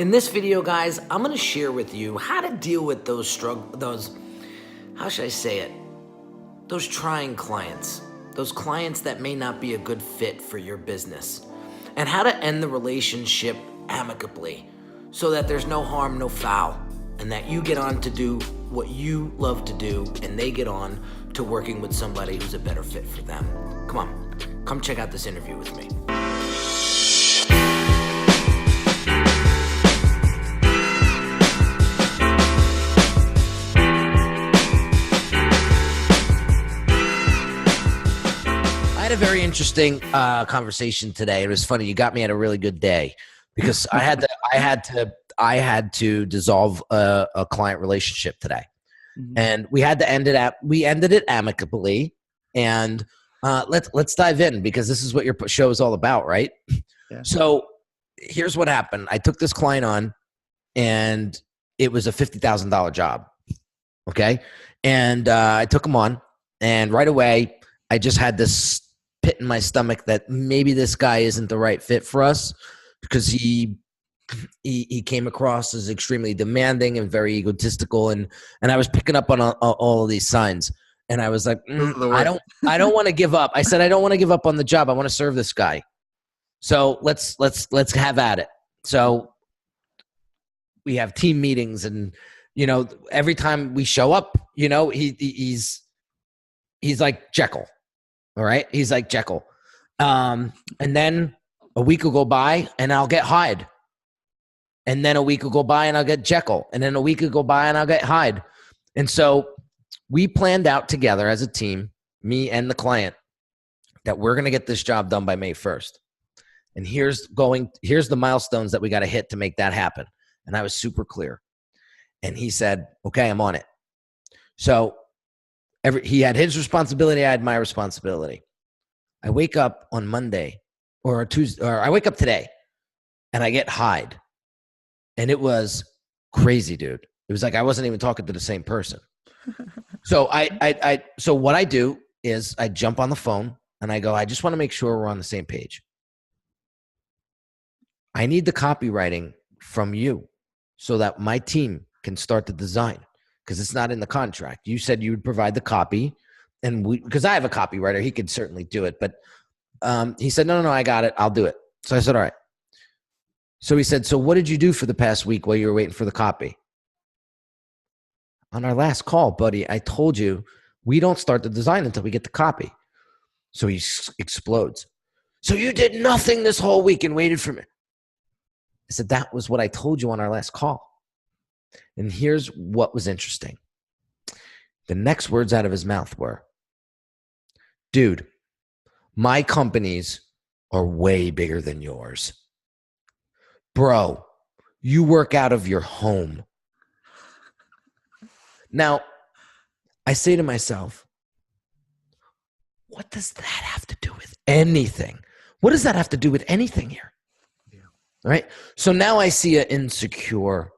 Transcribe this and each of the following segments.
In this video, guys, I'm going to share with you how to deal with how should I say it? Those trying clients, those clients that may not be a good fit for your business, and how to end the relationship amicably so that there's no harm, no foul, and that you get on to do what you love to do and they get on to working with somebody who's a better fit for them. Come on, come check out this interview with me. I had a very interesting conversation today. It was funny. You got me at a really good day because I had to dissolve a client relationship today, and we ended it amicably. And let's dive in because this is what your show is all about, right? Yeah. So here's what happened. I took this client on, and it was a $50,000 job. Okay, and I took him on, and right away I just had this pit in my stomach that maybe this guy isn't the right fit for us because he came across as extremely demanding and very egotistical, and I was picking up on all of these signs, and I was like, I don't want to give up. I said I don't want to give up on the job. I want to serve this guy. So let's have at it. So we have team meetings, and every time we show up, he's like Jekyll. All right. He's like Jekyll. And then a week will go by and I'll get Hyde. And then a week will go by and I'll get Jekyll. And then a week will go by and I'll get Hyde. And so we planned out together as a team, me and the client, that we're going to get this job done by May 1st. And here's the milestones that we got to hit to make that happen. And I was super clear. And he said, okay, I'm on it. So he had his responsibility. I had my responsibility. I wake up on Monday or Tuesday, or I wake up today and I get Hyde. And it was crazy, dude. It was like I wasn't even talking to the same person. So so what I do is I jump on the phone and I go, I just want to make sure we're on the same page. I need the copywriting from you so that my team can start the design. Because it's not in the contract. You said you would provide the copy, and because I have a copywriter, he could certainly do it. But he said, no, I got it. I'll do it. So I said, all right. So he said, so what did you do for the past week while you were waiting for the copy? On our last call, buddy, I told you we don't start the design until we get the copy. So he explodes. So you did nothing this whole week and waited for me. I said, that was what I told you on our last call. And here's what was interesting. The next words out of his mouth were, dude, my companies are way bigger than yours. Bro, you work out of your home. Now, I say to myself, what does that have to do with anything? What does that have to do with anything here? Yeah. All right. So now I see an insecure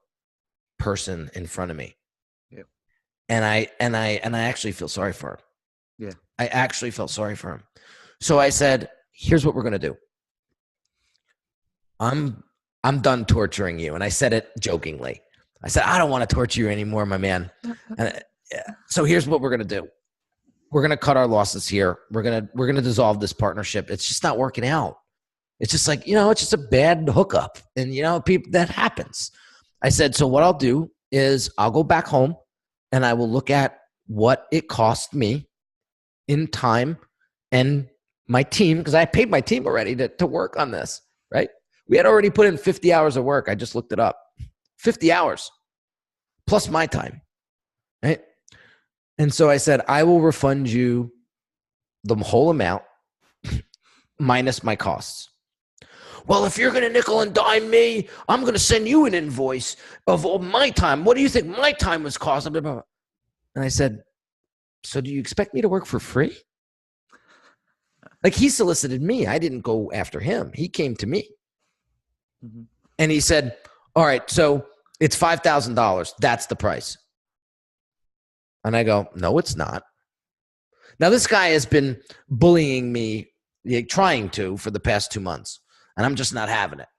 person in front of me. Yep. And I actually feel sorry for him. Yeah. I actually felt sorry for him. So I said, here's what we're going to do. I'm done torturing you. And I said it jokingly. I said, I don't want to torture you anymore, my man. So here's what we're going to do. We're going to cut our losses here. We're going to dissolve this partnership. It's just not working out. It's just like, it's just a bad hookup. And people, that happens. I said, so what I'll do is I'll go back home and I will look at what it cost me in time and my team, because I paid my team already to work on this, right? We had already put in 50 hours of work. I just looked it up. 50 hours plus my time, right? And so I said, I will refund you the whole amount minus my costs. Well, if you're going to nickel and dime me, I'm going to send you an invoice of all my time. What do you think my time was cost? And I said, so do you expect me to work for free? Like, he solicited me. I didn't go after him. He came to me. Mm-hmm. And he said, all right, so it's $5,000. That's the price. And I go, no, it's not. Now, this guy has been bullying me, trying to, for the past 2 months. And I'm just not having it.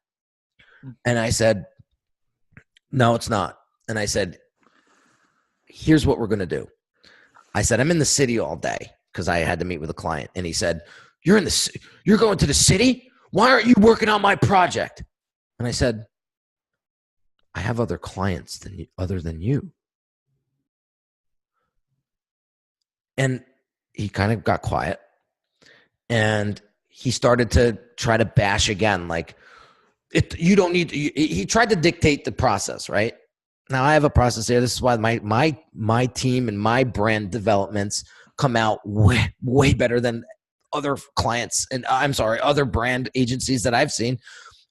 And I said, no, it's not. And I said, here's what we're going to do. I said, I'm in the city all day because I had to meet with a client. And he said, you're going to the city? Why aren't you working on my project? And I said, I have other clients other than you. And he kind of got quiet and he started to try to bash again. Like, you don't need to, he tried to dictate the process, right? Now I have a process here. This is why my team and my brand developments come out way better than other clients and other brand agencies that I've seen.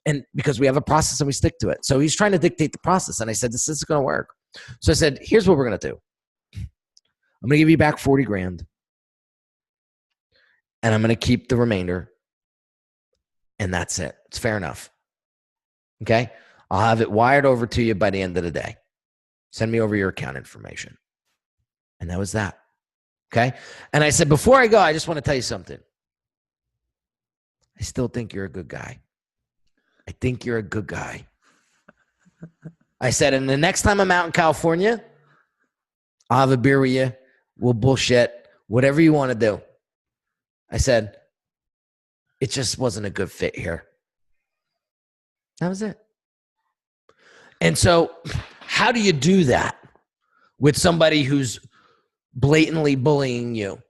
And because we have a process and we stick to it. So he's trying to dictate the process. And I said, this isn't going to work. So I said, here's what we're going to do. I'm going to give you back 40 grand and I'm going to keep the remainder. And that's it. It's fair enough. Okay. I'll have it wired over to you by the end of the day. Send me over your account information. And that was that. Okay. And I said, before I go, I just want to tell you something. I still think you're a good guy. I think you're a good guy. I said, and the next time I'm out in California, I'll have a beer with you. We'll bullshit, whatever you want to do. I said, it just wasn't a good fit here. That was it. And so how do you do that with somebody who's blatantly bullying you?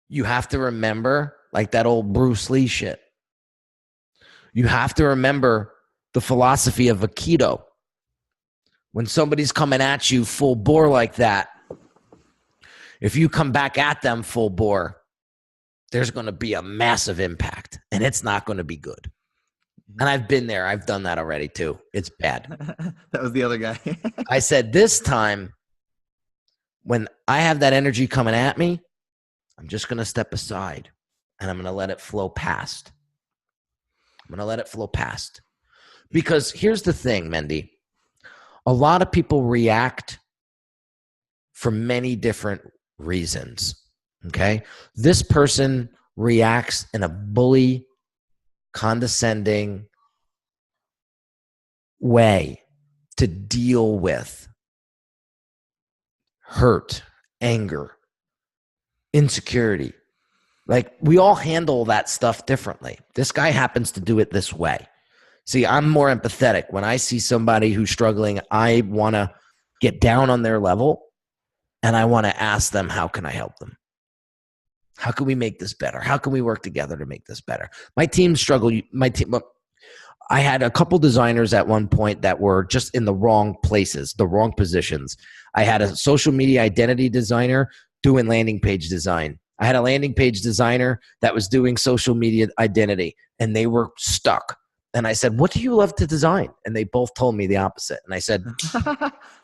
You have to remember, like that old Bruce Lee shit. You have to remember the philosophy of Aikido. When somebody's coming at you full bore like that, if you come back at them full bore, there's going to be a massive impact, and it's not going to be good. And I've been there. I've done that already too. It's bad. That was the other guy. I said, this time, when I have that energy coming at me, I'm just going to step aside, and I'm going to let it flow past. I'm going to let it flow past. Because here's the thing, Mendy. A lot of people react for many different reasons, okay? This person reacts in a bully, condescending way to deal with hurt, anger, insecurity. Like, we all handle that stuff differently. This guy happens to do it this way. See, I'm more empathetic. When I see somebody who's struggling, I want to get down on their level and I want to ask them, how can I help them? How can we make this better? How can we work together to make this better? My team struggled. I had a couple designers at one point that were just in the wrong places, the wrong positions. I had a social media identity designer doing landing page design. I had a landing page designer that was doing social media identity, and they were stuck. And I said, what do you love to design? And they both told me the opposite. And I said,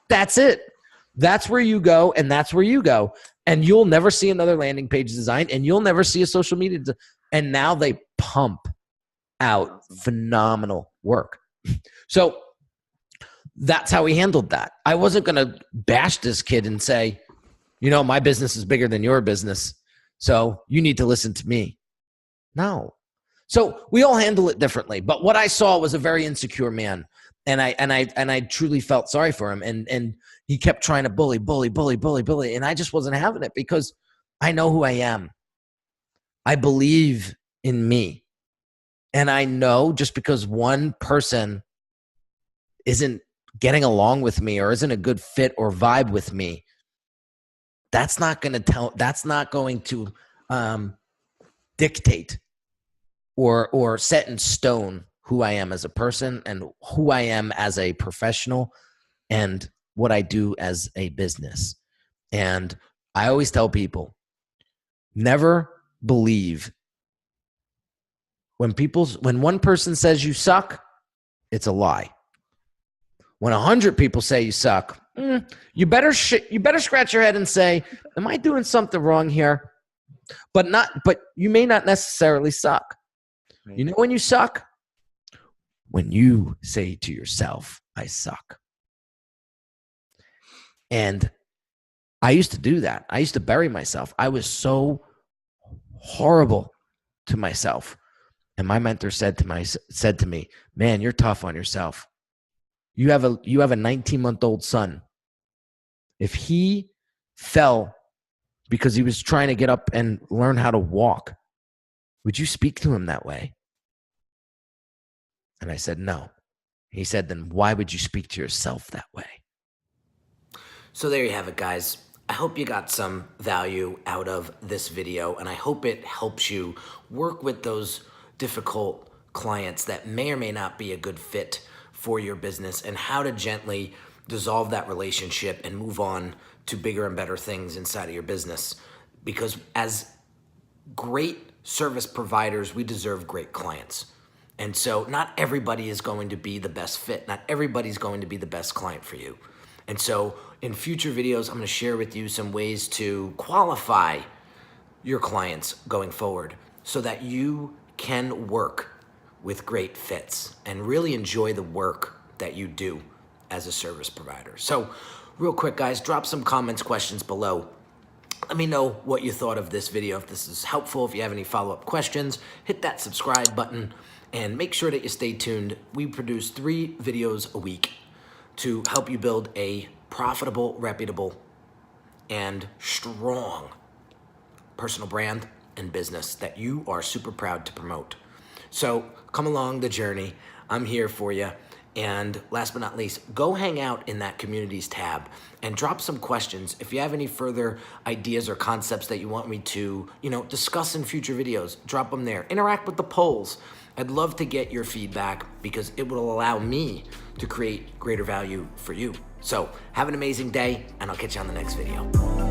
that's it. That's where you go, and that's where you go. And you'll never see another landing page design, and you'll never see a social media. And now they pump out phenomenal work. So that's how we handled that. I wasn't going to bash this kid and say, you know, my business is bigger than your business, so you need to listen to me. No. So we all handle it differently. But what I saw was a very insecure man. And I truly felt sorry for him. And he kept trying to bully. And I just wasn't having it because I know who I am. I believe in me. And I know just because one person isn't getting along with me or isn't a good fit or vibe with me, that's not going to dictate or set in stone who I am as a person and who I am as a professional and what I do as a business. And I always tell people, never believe when one person says you suck, it's a lie. When 100 people say you suck, you better scratch your head and say, am I doing something wrong here? But you may not necessarily suck. Right. You know when you suck? When you say to yourself, I suck. And I used to do that. I used to bury myself. I was so horrible to myself. And my mentor said to me, man, you're tough on yourself. You have a 19-month-old son. If he fell because he was trying to get up and learn how to walk, would you speak to him that way? And I said, no. He said, then why would you speak to yourself that way? So there you have it, guys. I hope you got some value out of this video, and I hope it helps you work with those difficult clients that may or may not be a good fit for your business, and how to gently dissolve that relationship and move on to bigger and better things inside of your business. Because as great service providers, we deserve great clients. And so not everybody is going to be the best fit. Not everybody's going to be the best client for you. And so in future videos, I'm going to share with you some ways to qualify your clients going forward so that you can work with great fits and really enjoy the work that you do as a service provider. So real quick, guys, drop some comments, questions below. Let me know what you thought of this video. If this is helpful, if you have any follow-up questions, hit that subscribe button and make sure that you stay tuned. We produce 3 videos a week to help you build a profitable, reputable, and strong personal brand and business that you are super proud to promote. So come along the journey. I'm here for you. And last but not least, go hang out in that communities tab and drop some questions. If you have any further ideas or concepts that you want me to, discuss in future videos, drop them there. Interact with the polls. I'd love to get your feedback because it will allow me to create greater value for you. So have an amazing day, and I'll catch you on the next video.